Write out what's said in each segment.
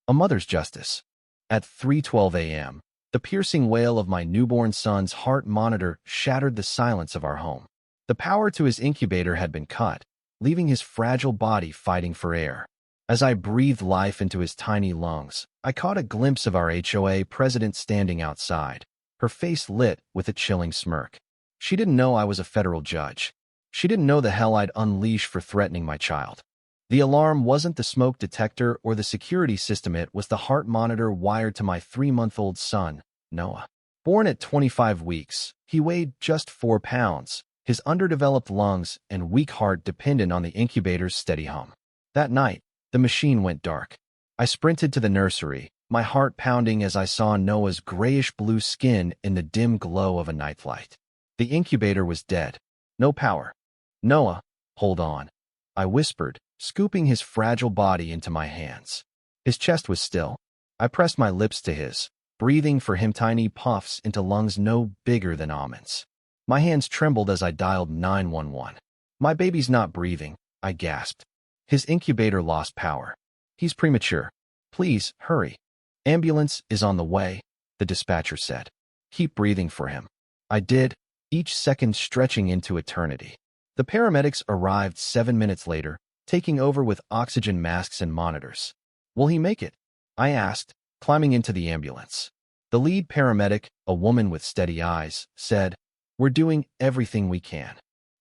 A mother's justice. At 3:12 a.m., the piercing wail of my newborn son's heart monitor shattered the silence of our home. The power to his incubator had been cut, leaving his fragile body fighting for air. As I breathed life into his tiny lungs, I caught a glimpse of our HOA president standing outside, her face lit with a chilling smirk. She didn't know I was a federal judge. She didn't know the hell I'd unleash for threatening my child. The alarm wasn't the smoke detector or the security system, it was the heart monitor wired to my 3-month-old son, Noah. Born at 25 weeks, he weighed just 4 pounds, his underdeveloped lungs and weak heart dependent on the incubator's steady hum. That night, the machine went dark. I sprinted to the nursery, my heart pounding as I saw Noah's grayish-blue skin in the dim glow of a nightlight. The incubator was dead. No power. "Noah, hold on," I whispered, scooping his fragile body into my hands. His chest was still. I pressed my lips to his, breathing for him tiny puffs into lungs no bigger than almonds. My hands trembled as I dialed 911. "My baby's not breathing," I gasped. "His incubator lost power. He's premature. Please, hurry." "Ambulance is on the way," the dispatcher said. "Keep breathing for him." I did, each second stretching into eternity. The paramedics arrived 7 minutes later, taking over with oxygen masks and monitors. "Will he make it?" I asked, climbing into the ambulance. The lead paramedic, a woman with steady eyes, said, "We're doing everything we can."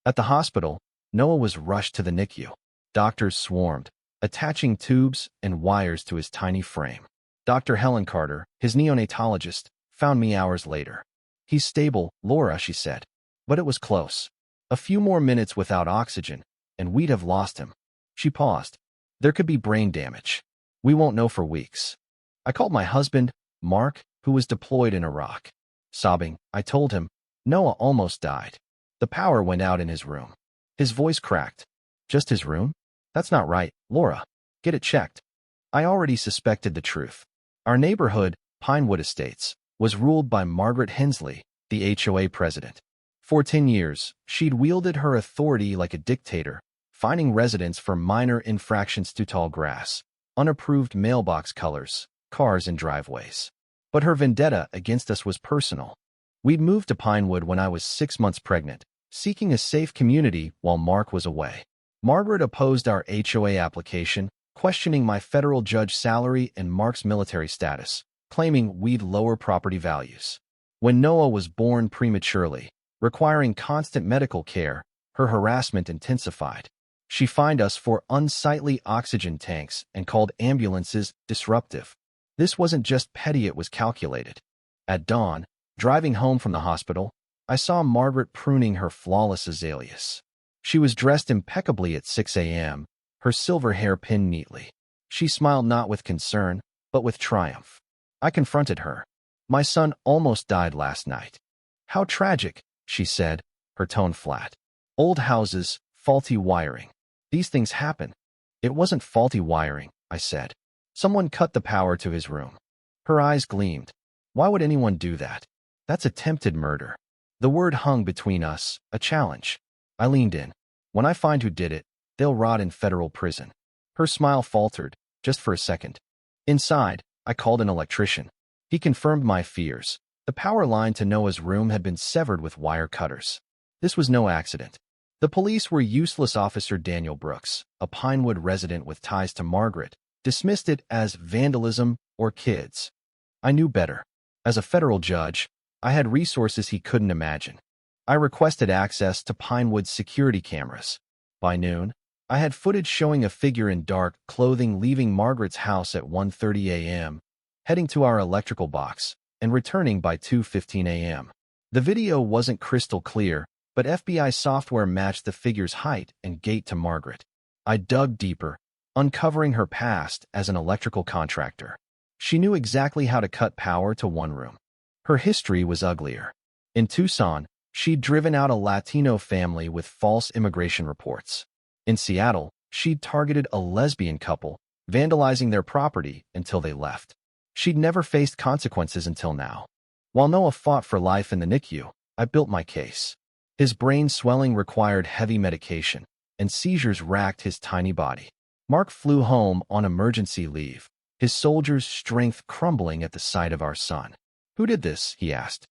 At the hospital, Noah was rushed to the NICU. Doctors swarmed, attaching tubes and wires to his tiny frame. Dr. Helen Carter, his neonatologist, found me hours later. "He's stable, Laura," she said. But it was close. A few more minutes without oxygen, and we'd have lost him. She paused. "There could be brain damage. We won't know for weeks." I called my husband, Mark, who was deployed in Iraq. Sobbing, I told him, "Noah almost died. The power went out in his room." His voice cracked. "Just his room? That's not right, Laura. Get it checked." I already suspected the truth. Our neighborhood, Pinewood Estates, was ruled by Margaret Hensley, the HOA president. For 10 years, she'd wielded her authority like a dictator, fining residents for minor infractions to tall grass, unapproved mailbox colors, cars in driveways. But her vendetta against us was personal. We'd moved to Pinewood when I was 6 months pregnant, seeking a safe community while Mark was away. Margaret opposed our HOA application, questioning my federal judge salary and Mark's military status, claiming we'd lower property values. When Noah was born prematurely, requiring constant medical care, her harassment intensified. She fined us for unsightly oxygen tanks and called ambulances disruptive. This wasn't just petty, it was calculated. At dawn, driving home from the hospital, I saw Margaret pruning her flawless azaleas. She was dressed impeccably at 6 a.m., her silver hair pinned neatly. She smiled not with concern, but with triumph. I confronted her. "My son almost died last night." "How tragic," she said, her tone flat. "Old houses, faulty wiring. These things happen." "It wasn't faulty wiring," I said. "Someone cut the power to his room." Her eyes gleamed. "Why would anyone do that? That's attempted murder." The word hung between us, a challenge. I leaned in. "When I find who did it, they'll rot in federal prison." Her smile faltered, just for a second. Inside, I called an electrician. He confirmed my fears. The power line to Noah's room had been severed with wire cutters. This was no accident. The police were useless. Officer Daniel Brooks, a Pinewood resident with ties to Margaret, dismissed it as vandalism or kids. I knew better. As a federal judge, I had resources he couldn't imagine. I requested access to Pinewood's security cameras. By noon, I had footage showing a figure in dark clothing leaving Margaret's house at 1:30 a.m., heading to our electrical box, and returning by 2:15 a.m. The video wasn't crystal clear, but FBI software matched the figure's height and gait to Margaret. I dug deeper, uncovering her past as an electrical contractor. She knew exactly how to cut power to one room. Her history was uglier. In Tucson, she'd driven out a Latino family with false immigration reports. In Seattle, she'd targeted a lesbian couple, vandalizing their property until they left. She'd never faced consequences until now. While Noah fought for life in the NICU, I built my case. His brain swelling required heavy medication, and seizures racked his tiny body. Mark flew home on emergency leave, his soldiers' strength crumbling at the sight of our son. "Who did this?" he asked.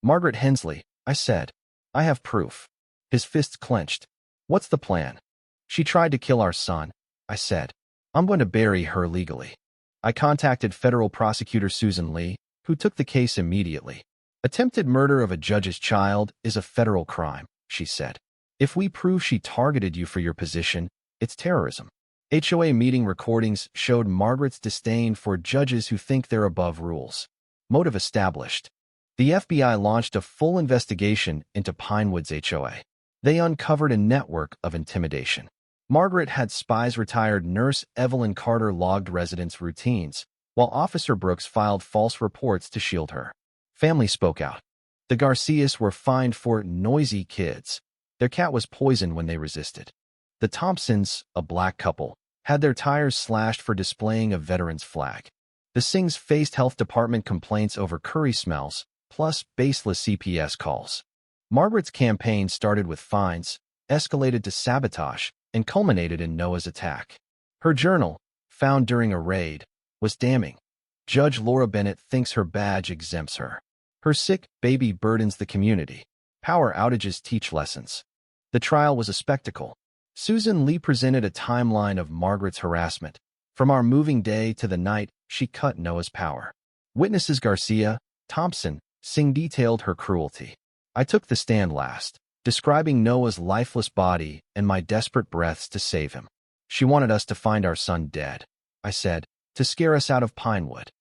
"Margaret Hensley," I said. "I have proof." His fists clenched. "What's the plan?" "She tried to kill our son," I said. "I'm going to bury her legally." I contacted federal prosecutor Susan Lee, who took the case immediately. "Attempted murder of a judge's child is a federal crime," she said. "If we prove she targeted you for your position, it's terrorism." HOA meeting recordings showed Margaret's disdain for judges who think they're above rules. Motive established. The FBI launched a full investigation into Pinewood's HOA. They uncovered a network of intimidation. Margaret had spies. Retired nurse Evelyn Carter logged residents' routines, while Officer Brooks filed false reports to shield her. Family spoke out. The Garcias were fined for noisy kids. Their cat was poisoned when they resisted. The Thompsons, a black couple, had their tires slashed for displaying a veteran's flag. The Singhs faced health department complaints over curry smells, plus baseless CPS calls. Margaret's campaign started with fines, escalated to sabotage, and culminated in Noah's attack. Her journal, found during a raid, was damning. Judge Laura Bennett thinks her badge exempts her. Her sick baby burdens the community. Power outages teach lessons. The trial was a spectacle. Susan Lee presented a timeline of Margaret's harassment, from our moving day to the night she cut Noah's power. Witnesses Garcia, Thompson, Singh detailed her cruelty. I took the stand last, describing Noah's lifeless body and my desperate breaths to save him. "She wanted us to find our son dead," I said, "to scare us out of Pinewood."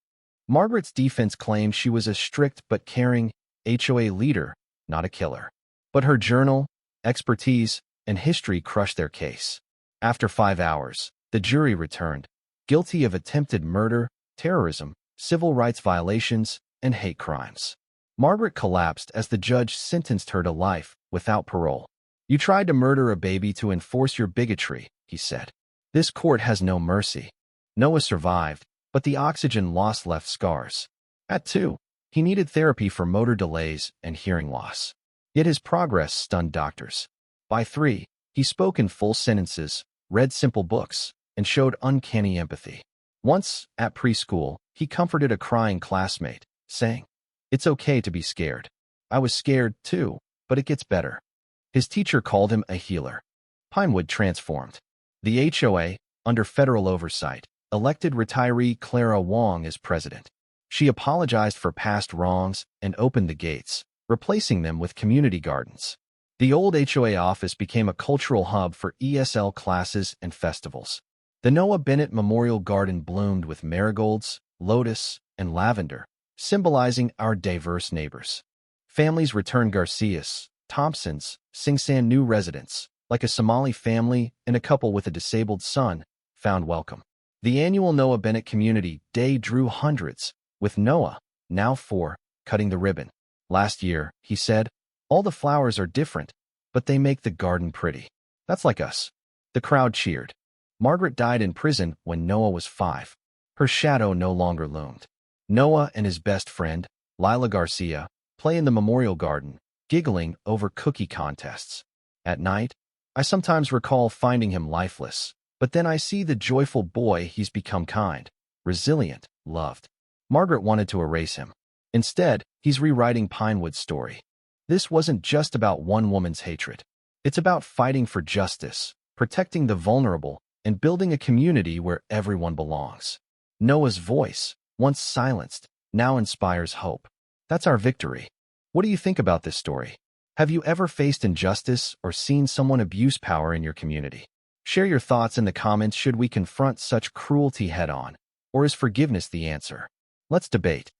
Margaret's defense claimed she was a strict but caring HOA leader, not a killer. But her journal, expertise, and history crushed their case. After 5 hours, the jury returned, guilty of attempted murder, terrorism, civil rights violations, and hate crimes. Margaret collapsed as the judge sentenced her to life without parole. "You tried to murder a baby to enforce your bigotry," he said. "This court has no mercy." Noah survived, but the oxygen loss left scars. At 2, he needed therapy for motor delays and hearing loss. Yet his progress stunned doctors. By 3, he spoke in full sentences, read simple books, and showed uncanny empathy. Once, at preschool, he comforted a crying classmate, saying, "It's okay to be scared. I was scared, too, but it gets better." His teacher called him a healer. Pinewood transformed. The HOA, under federal oversight, elected retiree Clara Wong as president. She apologized for past wrongs and opened the gates, replacing them with community gardens. The old HOA office became a cultural hub for ESL classes and festivals. The Noah Bennett Memorial Garden bloomed with marigolds, lotus, and lavender, symbolizing our diverse neighbors. Families returned. Garcias, Thompsons, Singsan new residents, like a Somali family and a couple with a disabled son, found welcome. The annual Noah Bennett Community Day drew hundreds, with Noah, now 4, cutting the ribbon. "Last year," he said, "all the flowers are different, but they make the garden pretty. That's like us." The crowd cheered. Margaret died in prison when Noah was 5. Her shadow no longer loomed. Noah and his best friend, Lila Garcia, play in the memorial garden, giggling over cookie contests. At night, I sometimes recall finding him lifeless, but then I see the joyful boy he's become, kind, resilient, loved. Margaret wanted to erase him. Instead, he's rewriting Pinewood's story. This wasn't just about one woman's hatred. It's about fighting for justice, protecting the vulnerable, and building a community where everyone belongs. Noah's voice, once silenced, now inspires hope. That's our victory. What do you think about this story? Have you ever faced injustice or seen someone abuse power in your community? Share your thoughts in the comments. Should we confront such cruelty head-on, or is forgiveness the answer? Let's debate.